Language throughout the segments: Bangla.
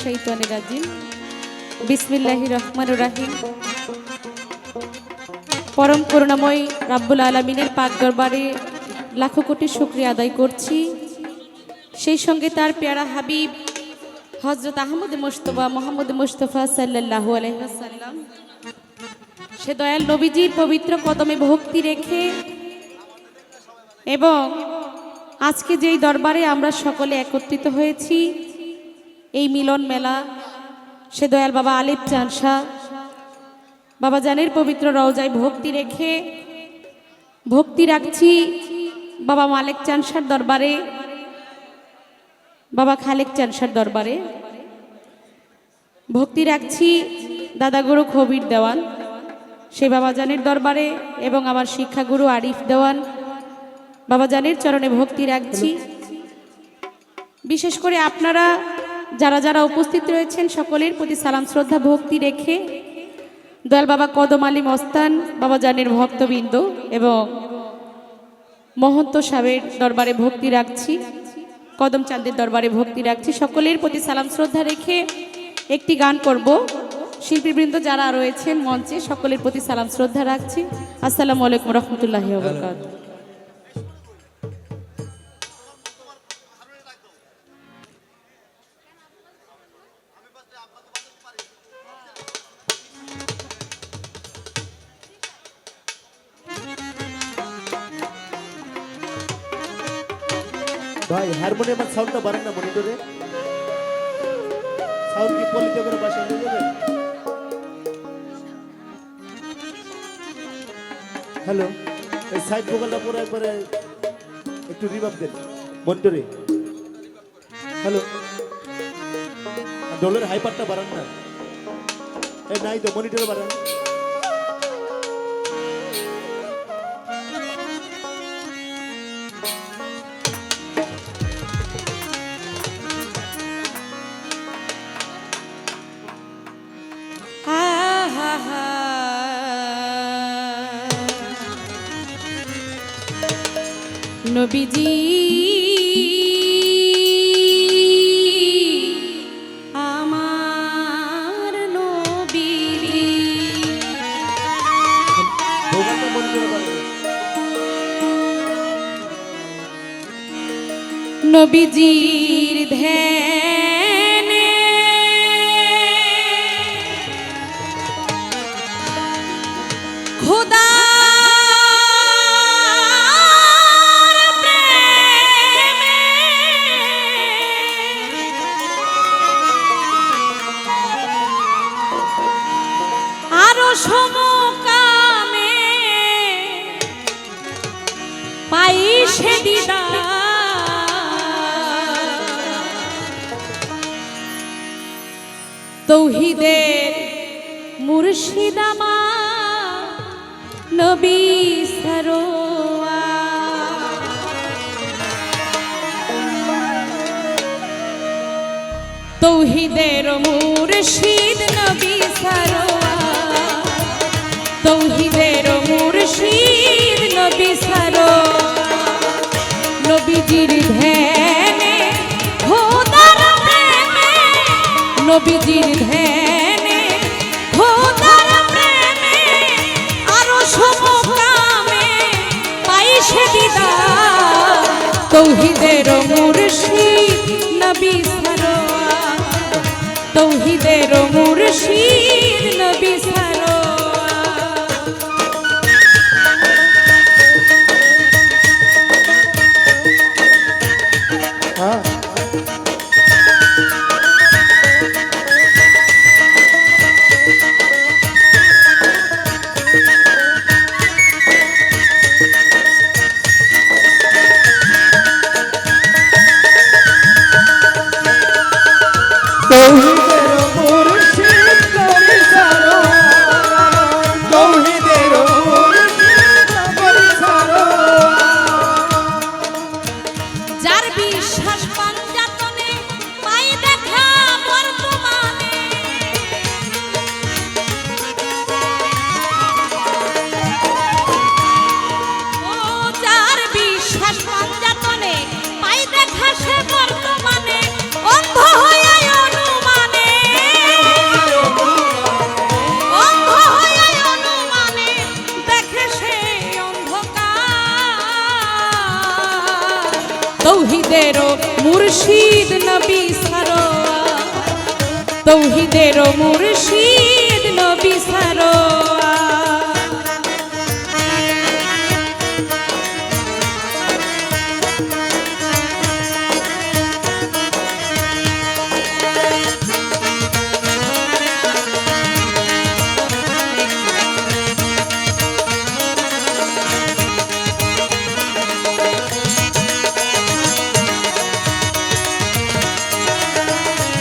শাইতানির রাজিম। বিসমিল্লাহির রহমানির রহিম। পরম করুণাময় রাব্বুল আলামিনের পাক দরবারে লাখো কোটি শুকরিয়া আদায় করছি। সেই সঙ্গে তার পেয়ারা হাবিব হযরত আহমদ মুজতবা মুহাম্মদ মুস্তাফা সাল্লাল্লাহু আলাইহি ওয়াসাল্লাম সে দয়াল নবীজির পবিত্র কদমে ভক্তি রেখে এবং আজকে যেই দরবারে আমরা সকলে একত্রিত হয়েছি, এই মিলন মেলা সে দয়াল বাবা আলিফ চাঁদ শাহ বাবা জানের পবিত্র রওজায় ভক্তি রাখছি বাবা মালেক চাঁদ শাহর দরবারে, বাবা খালেক চাঁদ শাহর দরবারে ভক্তি রাখছি দাদাগুরু খবির দেওয়ান সে বাবা জানের দরবারে এবং আমার শিক্ষাগুরু আরিফ দেওয়ান বাবা জানের চরণে ভক্তি রাখছি। বিশেষ করে আপনারা যারা যারা উপস্থিত রয়েছেন সকলের প্রতি সালাম শ্রদ্ধা ভক্তি রেখে দয়াল বাবা কদম আলী মস্তান বাবা জানের ভক্তবৃন্দ এবং মহন্ত সাহেবের দরবারে ভক্তি রাখছি, কদম চাঁদের দরবারে ভক্তি রাখছি। সকলের প্রতি সালাম শ্রদ্ধা রেখে একটি গান করব। শিল্পীবৃন্দ যারা রয়েছেন মঞ্চে সকলের প্রতি সালাম শ্রদ্ধা রাখছি। আসসালামু আলাইকুম রহমতুল্লাহি ওয়া বারাকাতুহু। ভাই হারমোনিয়ামের সাউন্ডটা বাড়ান না মনিটরে। সাউন্ড কি পলিতে করে বাসা হয়ে যাবে? হ্যালো, এই সাইড ভোকালটা পুরো একবারে একটু রিভার্ব দেন মনিটরে। হ্যালো, ডলের হাইপারটা বাড়ান না। এই নাই তো মনিটরে বাড়ান। নবীজি আমার নবী, নবীজির ধ্যানে খোদা সমকামে পাই সে দিদার, তৌহিদের মুর্শিদ আমার নবী সরোয়ার, তৌহিদের মুর্শিদ নবী সরোয়ার, তৌহিদের মুর্শিদ নবী সরোয়ার, নবীজির ধ্যানে খোদার প্রেমে, নবীজির ধ্যানে খোদার প্রেমে আরো সমকামে পাই সে দিদার, তৌহিদের মুর্শিদ নবী সরোয়ার, তৌহিদের মুর্শিদ নবী সরোয়ার। দেখা সে বর্তমানে অন্ধ হয়ে অনুমান তৌহিদের মুর্শিদ নবী সারোয়া।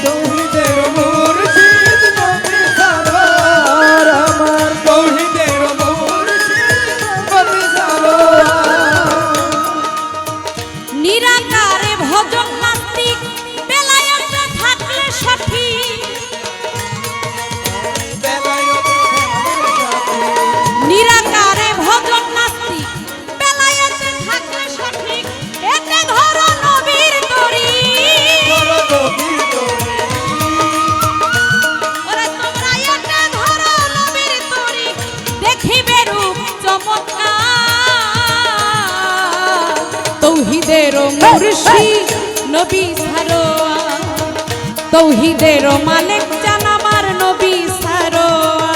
তৌহিদের মুর্শিদ নবী সারোয়ার আমার, তৌহিদের মুর্শিদ নবী সারোয়ার। নিরাকারে ভজন নাস্তিক বেলায়েতে থাকলে সঠিক, নিরাকারে ভজন নাস্তিক বেলায়েতে থাকলে সঠিক, এতে ধরো নবীর তরি। ওরে তোমরা এতে ধরো নবীর তরি, দেখিবে রূপ চমৎকার। তৌহিদের মুর্শিদ নবী সারোয়া, তৌহিদের মালিক জান আমার নবী সারোয়া।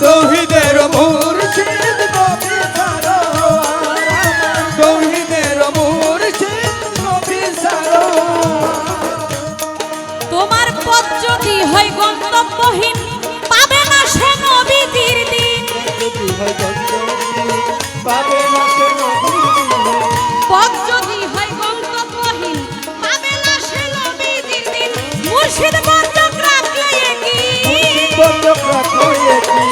তৌহিদের মুর্শিদ নবী সারোয়ার আমার, তৌহিদের মুর্শিদ নবী সারোয়ার। তোমার পথ যদি হয় গন্তব্যহীন, পাবে না সে নবীজির দিন। পাবে না সে নবীর দিন। পথ যদি হয় গন্তব্যহীন, পাবে না সে নবীজির দিন। মুর্শিদ বন্ধক রাখলে কি, বন্ধক রাখো একই।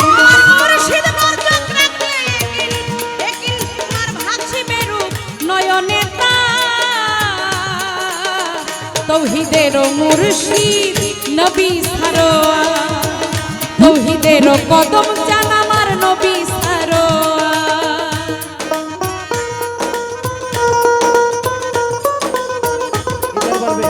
তোমার মুর্শিদ বন্ধক রাখলে কি, তোমার ভাসিবে রূপ নয়নে তার। তৌহিদের মুর্শিদ নবী সারোয়া, তৌহিদের কদম চান আমার নবী সারোয়া। গিটার বাজবে।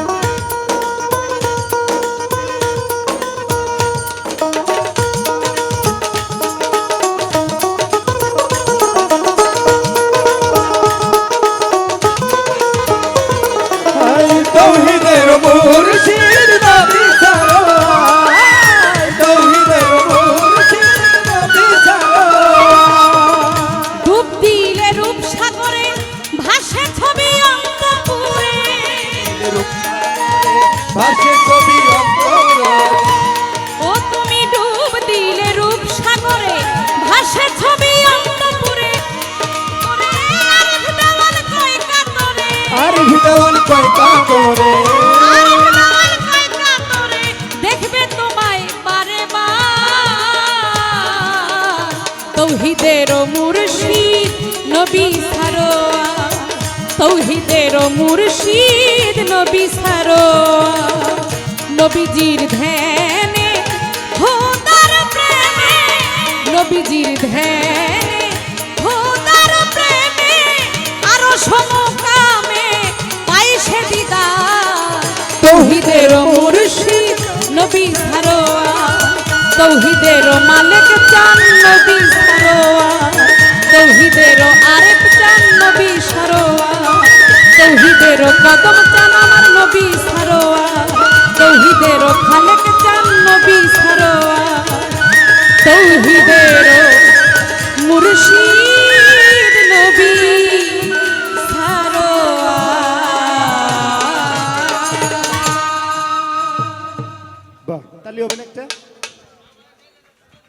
তৌহিদের মুর্শিদ নবী সারোয়ার, তৌহিদের মুর্শিদ নবী সারোয়ার। ডুব দিলে রূপ সাগরে, ভাসে ছবি অন্তপুরে। ভাসে ছবি অন্তরে, ও তুমি ডুব দিলে রূপ সাগরে, ভাসে ছবি অন্তপুরে। ওরে আরেক দেওয়াল কয় কাতরে, আর ভিতর কয়টা করে। আরেক দেওয়াল কয় কাতরে, দেখবে তোমায় বারে বার। তৌহিদের মুর্শিদ নবী সারোয়া, তৌহিদের মুর্শিদ নবী সারোয়া। নবীজির ধ্যানে খোদার প্রেমে, নবীজির ধ্যানে খোদার প্রেমে, আরো সমকামে পাই সে দিদার। তৌহিদের মুর্শিদ নবী সারোয়া, তৌহিদের মালিক চান নবী সারোয়া। তৌহিদের আরেক চান নবী সারোয়া, তৌহিদের কদম চান আমার নবী